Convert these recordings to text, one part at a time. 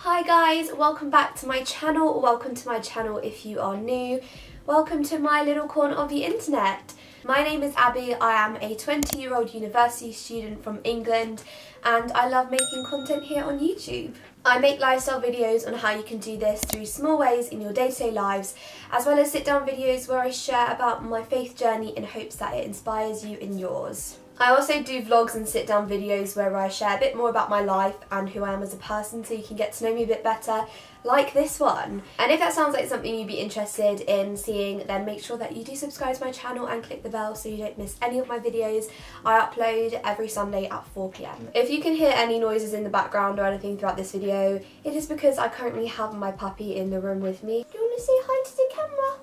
Hi guys, welcome back to my channel, or welcome to my channel if you are new. Welcome to my little corner of the internet. My name is Abby, I am a 20-year-old university student from England and I love making content here on YouTube. I make lifestyle videos on how you can do this through small ways in your day-to-day lives, as well as sit-down videos where I share about my faith journey in hopes that it inspires you in yours. I also do vlogs and sit-down videos where I share a bit more about my life and who I am as a person so you can get to know me a bit better, like this one. And if that sounds like something you'd be interested in seeing, then make sure that you do subscribe to my channel and click the bell so you don't miss any of my videos. I upload every Sunday at 4 PM. If you can hear any noises in the background or anything throughout this video, it is because I currently have my puppy in the room with me. Do you want to say hi to the camera?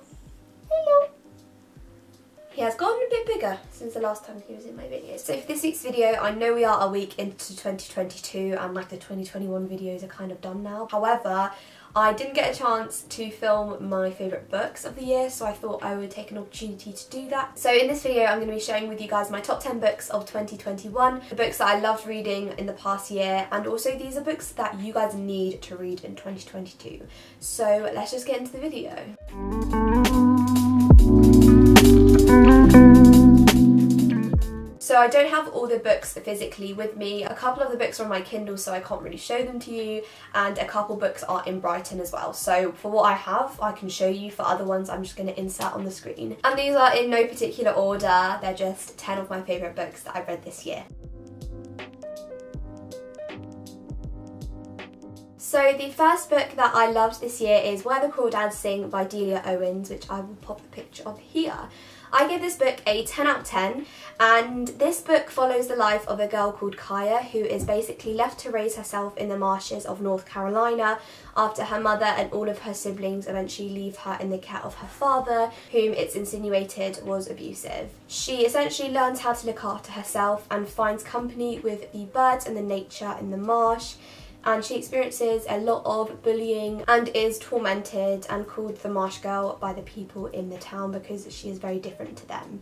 Hello. He has gotten a bit bigger since the last time he was in my videos. So for this week's video, I know we are a week into 2022 and like the 2021 videos are kind of done now. However, I didn't get a chance to film my favourite books of the year, so I thought I would take an opportunity to do that. So in this video, I'm going to be sharing with you guys my top 10 books of 2021, the books that I loved reading in the past year, and also these are books that you guys need to read in 2022. So let's just get into the video. So I don't have all the books physically with me. A couple of the books are on my Kindle, so I can't really show them to you, and a couple books are in Brighton as well. So for what I have, I can show you. For other ones, I'm just going to insert on the screen. And these are in no particular order. They're just 10 of my favourite books that I've read this year. So the first book that I loved this year is Where the Crawdads Sing by Delia Owens, which I will pop a picture of here. I give this book a 10 out of 10, and this book follows the life of a girl called Kaya who is basically left to raise herself in the marshes of North Carolina after her mother and all of her siblings eventually leave her in the care of her father, whom it's insinuated was abusive. She essentially learns how to look after herself and finds company with the birds and the nature in the marsh. And she experiences a lot of bullying and is tormented and called the Marsh Girl by the people in the town because she is very different to them.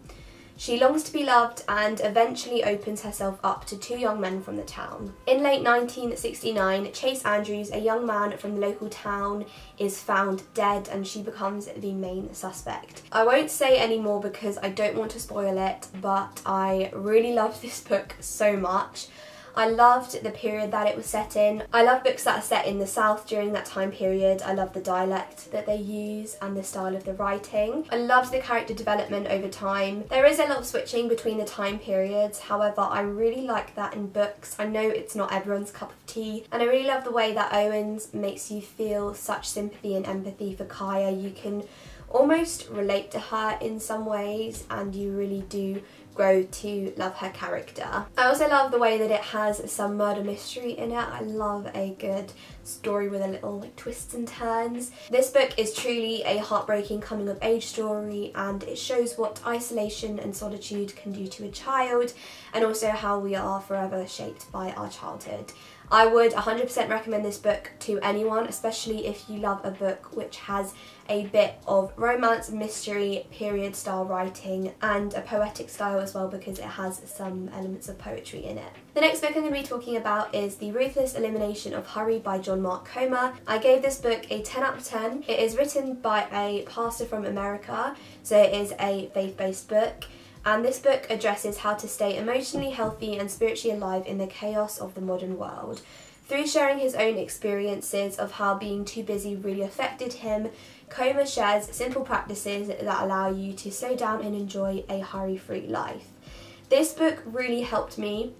She longs to be loved and eventually opens herself up to two young men from the town. In late 1969, Chase Andrews, a young man from the local town, is found dead and she becomes the main suspect. I won't say any more because I don't want to spoil it, but I really loved this book so much. I loved the period that it was set in. I love books that are set in the South during that time period. I love the dialect that they use and the style of the writing. I loved the character development over time. There is a lot of switching between the time periods, however I really like that in books. I know it's not everyone's cup of tea, and I really love the way that Owens makes you feel such sympathy and empathy for Kaya. You can almost relate to her in some ways and you really do grow to love her character. I also love the way that it has some murder mystery in it. I love a good story with a little like twists and turns. This book is truly a heartbreaking coming of age story, and it shows what isolation and solitude can do to a child, and also how we are forever shaped by our childhood. I would 100% recommend this book to anyone, especially if you love a book which has a bit of romance, mystery, period style writing and a poetic style as well, because it has some elements of poetry in it. The next book I'm going to be talking about is The Ruthless Elimination of Hurry by John Mark Comer. I gave this book a 10 out of 10. It is written by a pastor from America, so it is a faith-based book. And this book addresses how to stay emotionally healthy and spiritually alive in the chaos of the modern world. Through sharing his own experiences of how being too busy really affected him, Comer shares simple practices that allow you to slow down and enjoy a hurry-free life. This book really helped me,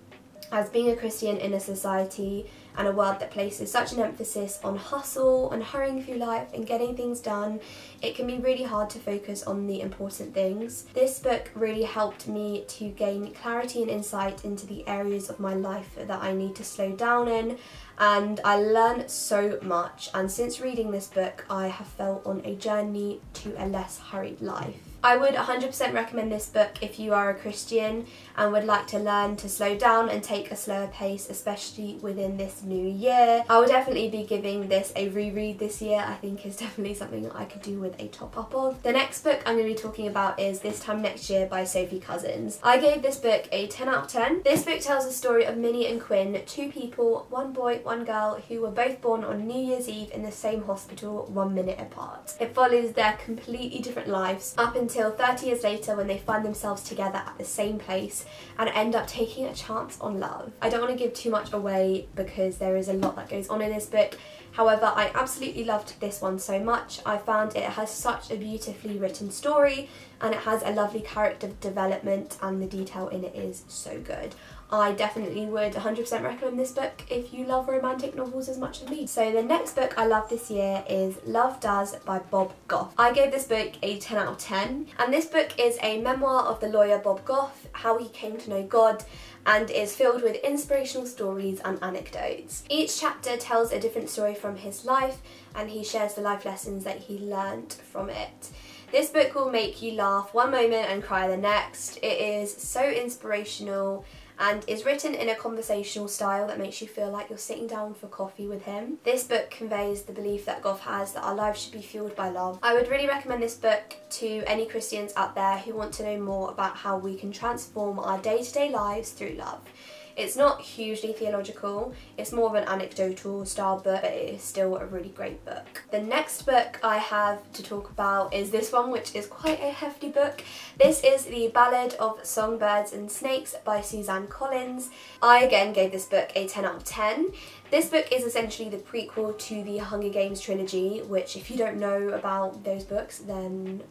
as being a Christian in a society and a world that places such an emphasis on hustle and hurrying through life and getting things done, it can be really hard to focus on the important things. This book really helped me to gain clarity and insight into the areas of my life that I need to slow down in, and I learned so much, and since reading this book I have felt on a journey to a less hurried life. I would 100% recommend this book if you are a Christian and would like to learn to slow down and take a slower pace, especially within this new year. I will definitely be giving this a reread this year. I think it's definitely something that I could do with a top up of. The next book I'm going to be talking about is This Time Next Year by Sophie Cousins. I gave this book a 10 out of 10. This book tells the story of Minnie and Quinn, two people, one boy, one girl, who were both born on New Year's Eve in the same hospital 1 minute apart. It follows their completely different lives up until 30 years later when they find themselves together at the same place and end up taking a chance on love. I don't want to give too much away because there is a lot that goes on in this book. However, I absolutely loved this one so much. I found it has such a beautifully written story and it has a lovely character development and the detail in it is so good. I definitely would 100% recommend this book if you love romantic novels as much as me. So the next book I love this year is Love Does by Bob Goff. I gave this book a 10 out of 10 and this book is a memoir of the lawyer Bob Goff, how he came to know God, and is filled with inspirational stories and anecdotes. Each chapter tells a different story from his life and he shares the life lessons that he learned from it. This book will make you laugh one moment and cry the next. It is so inspirational and is written in a conversational style that makes you feel like you're sitting down for coffee with him. This book conveys the belief that Goff has that our lives should be fueled by love. I would really recommend this book to any Christians out there who want to know more about how we can transform our day-to-day lives through love. It's not hugely theological, it's more of an anecdotal style book, but it is still a really great book. The next book I have to talk about is this one, which is quite a hefty book. This is The Ballad of Songbirds and Snakes by Suzanne Collins. I again gave this book a 10 out of 10. This book is essentially the prequel to the Hunger Games trilogy, which if you don't know about those books, then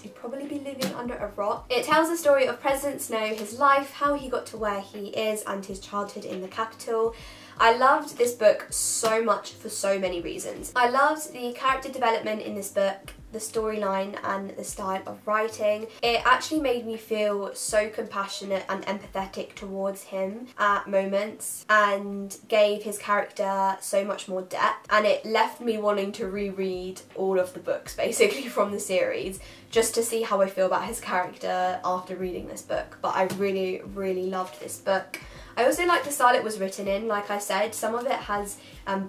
you'd probably be living under a rock. It tells the story of President Snow, his life, how he got to where he is, and his childhood in the capital. I loved this book so much for so many reasons. I loved the character development in this book, the storyline and the style of writing. It actually made me feel so compassionate and empathetic towards him at moments and gave his character so much more depth, and it left me wanting to reread all of the books basically from the series just to see how I feel about his character after reading this book. But I really, really loved this book. I also like the style it was written in. Like I said, some of it has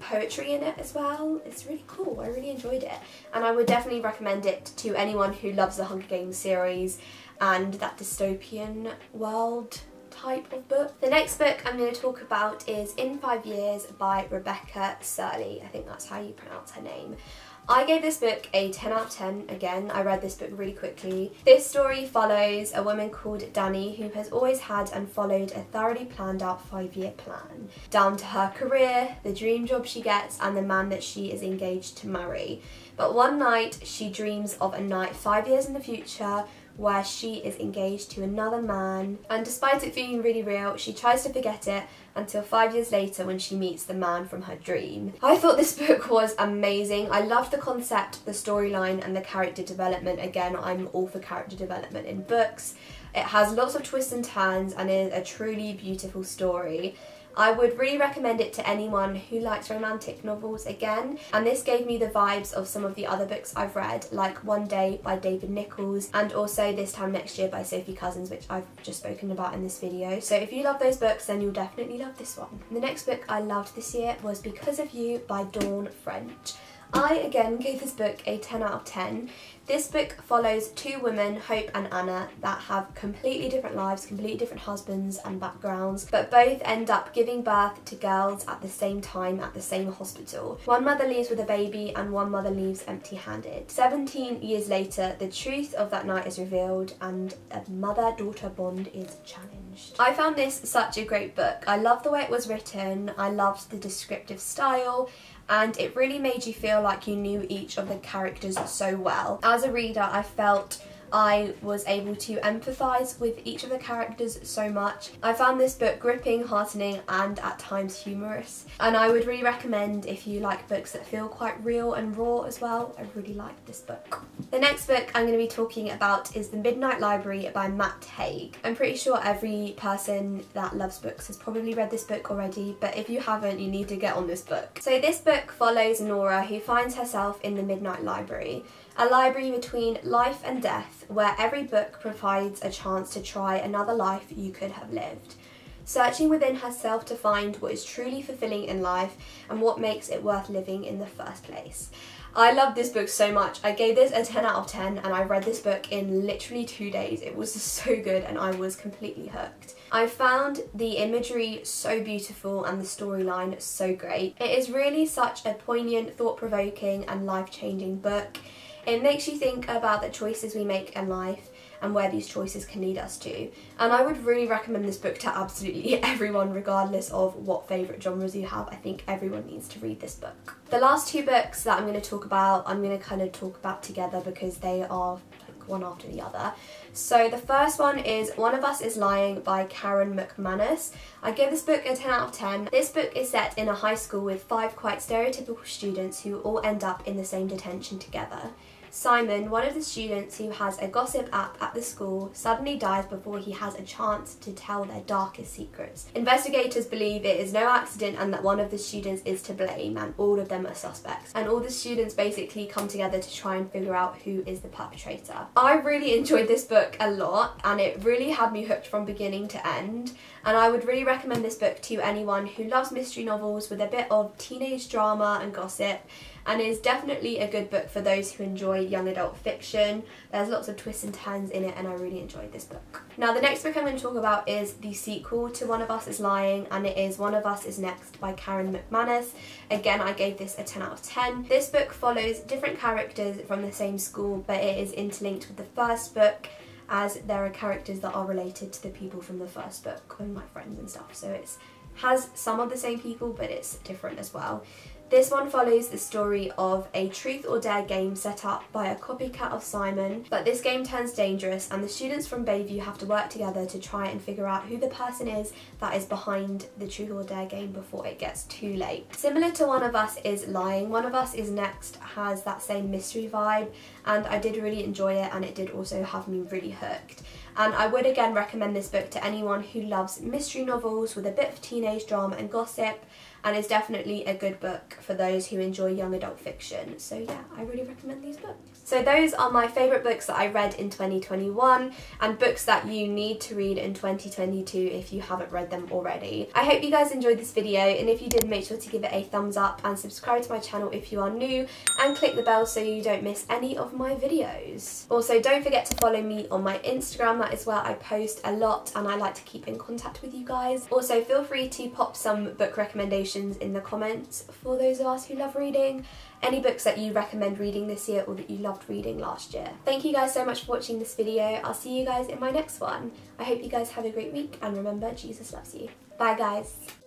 poetry in it as well. It's really cool. I really enjoyed it and I would definitely recommend it to anyone who loves the Hunger Games series and that dystopian world type of book. The next book I'm going to talk about is In 5 Years by Rebecca Surley. I think that's how you pronounce her name. I gave this book a 10 out of 10. Again, I read this book really quickly. This story follows a woman called Dani who has always had and followed a thoroughly planned out 5-year plan, down to her career, the dream job she gets and the man that she is engaged to marry. But one night she dreams of a night 5 years in the future where she is engaged to another man, and despite it being really real, she tries to forget it until 5 years later when she meets the man from her dream. I thought this book was amazing. I loved the concept, the storyline and the character development. Again, I'm all for character development in books. It has lots of twists and turns and is a truly beautiful story. I would really recommend it to anyone who likes romantic novels again, and this gave me the vibes of some of the other books I've read, like One Day by David Nichols and also This Time Next Year by Sophie Cousins, which I've just spoken about in this video. So if you love those books, then you'll definitely love this one. The next book I loved this year was Because of You by Dawn French. I again gave this book a 10 out of 10. This book follows two women, Hope and Anna, that have completely different lives, completely different husbands and backgrounds, but both end up giving birth to girls at the same time at the same hospital. One mother leaves with a baby and one mother leaves empty-handed. 17 years later, the truth of that night is revealed and a mother-daughter bond is challenged. I found this such a great book. I loved the way it was written, I loved the descriptive style, and it really made you feel like you knew each of the characters so well. As a reader, I felt I was able to empathise with each of the characters so much. I found this book gripping, heartening and at times humorous, and I would really recommend if you like books that feel quite real and raw as well. I really liked this book. The next book I'm going to be talking about is The Midnight Library by Matt Haig. I'm pretty sure every person that loves books has probably read this book already, but if you haven't, you need to get on this book. So this book follows Nora, who finds herself in the Midnight Library. a library between life and death where every book provides a chance to try another life you could have lived. Searching within herself to find what is truly fulfilling in life and what makes it worth living in the first place. I love this book so much. I gave this a 10 out of 10 and I read this book in literally 2 days. It was so good and I was completely hooked. I found the imagery so beautiful and the storyline so great. It is really such a poignant, thought-provoking and life-changing book. It makes you think about the choices we make in life and where these choices can lead us to. And I would really recommend this book to absolutely everyone, regardless of what favourite genres you have. I think everyone needs to read this book. The last 2 books that I'm going to talk about, I'm going to kind of talk about together because they are like one after the other. So the first one is One of Us is Lying by Karen McManus. I give this book a 10 out of 10. This book is set in a high school with 5 quite stereotypical students who all end up in the same detention together. Simon, one of the students who has a gossip app at the school, suddenly dies before he has a chance to tell their darkest secrets. Investigators believe it is no accident and that one of the students is to blame, and all of them are suspects. And all the students basically come together to try and figure out who is the perpetrator. I really enjoyed this book a lot and it really had me hooked from beginning to end. And I would really recommend this book to anyone who loves mystery novels with a bit of teenage drama and gossip, and is definitely a good book for those who enjoy young adult fiction. There's lots of twists and turns in it and I really enjoyed this book. Now the next book I'm going to talk about is the sequel to One of Us is Lying, and it is One of Us is Next by Karen McManus. Again, I gave this a 10 out of 10. This book follows different characters from the same school, but it is interlinked with the first book, as there are characters that are related to the people from the first book and my friends and stuff. So it has some of the same people, but it's different as well. This one follows the story of a truth or dare game set up by a copycat of Simon, but this game turns dangerous and the students from Bayview have to work together to try and figure out who the person is that is behind the truth or dare game before it gets too late. Similar to One of Us is Lying, One of Us is Next has that same mystery vibe, and I did really enjoy it and it did also have me really hooked. And I would again recommend this book to anyone who loves mystery novels with a bit of teenage drama and gossip, and is definitely a good book for those who enjoy young adult fiction. So yeah, I really recommend these books. So those are my favourite books that I read in 2021 and books that you need to read in 2022 if you haven't read them already. I hope you guys enjoyed this video, and if you did, make sure to give it a thumbs up and subscribe to my channel if you are new, and click the bell so you don't miss any of my videos. Also, don't forget to follow me on my Instagram. That is where I post a lot and I like to keep in contact with you guys. Also, feel free to pop some book recommendations in the comments for those of us who love reading. Any books that you recommend reading this year or that you loved reading last year. Thank you guys so much for watching this video. I'll see you guys in my next one. I hope you guys have a great week, and remember, Jesus loves you. Bye guys.